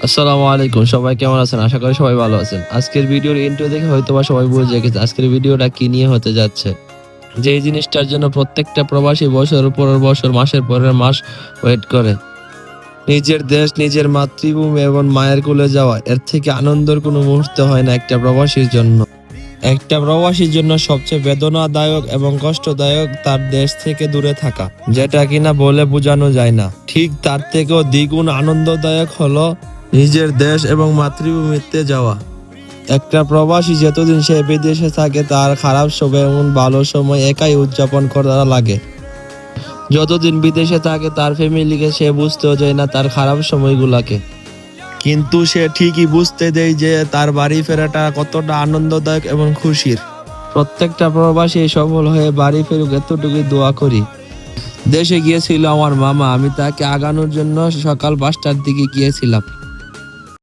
আসসালামু আলাইকুম, সবাই কেমন আছেন? আশা করি সবাই ভালো আছেন। আজকের ভিডিওর ইন্ট্রো দেখে হয়তোবা সবাই বুঝে গেছে আজকের ভিডিওটা কি নিয়ে হতে যাচ্ছে। যেই জিনিসটার জন্য প্রত্যেকটা প্রবাসী বছরের পর বছর, মাসের পরের মাস ওয়েট করে। নিজের দেশ, নিজের মাতৃভূমি এবং মায়ের কোলে যাওয়া, এর থেকে আনন্দের কোনো মুহূর্ত হয় না একটা প্রবাসীর জন্য। একটা প্রবাসীর জন্য সবচেয়ে বেদনাদায়ক এবং কষ্টদায়ক তার দেশ থেকে দূরে থাকা, যেটা কিনা বলে বোঝানো যায় না। ঠিক তার থেকেও দ্বিগুণ আনন্দদায়ক হলো নিজের দেশ এবং মাতৃভূমিতে যাওয়া। একটা প্রবাসী যতদিন সে বিদেশে থাকে তার খারাপ সময় এবং ভালো সময় একাই উদযাপন করা লাগে। যতদিন বিদেশে থাকে তার ফ্যামিলিকে সে বুঝতেও যায় না তার খারাপ সময়গুলাকে, কিন্তু সে ঠিকই বুঝতে দেয় যে তার বাড়ি ফেরাটা কতটা আনন্দদায়ক এবং খুশির। প্রত্যেকটা প্রবাসী সফল হয়ে বাড়ি ফেরুক এতটুকুই দোয়া করি। দেশে গিয়েছিল আমার মামা, আমি তাকে আগানোর জন্য সকাল 5টার দিকে গিয়েছিলাম।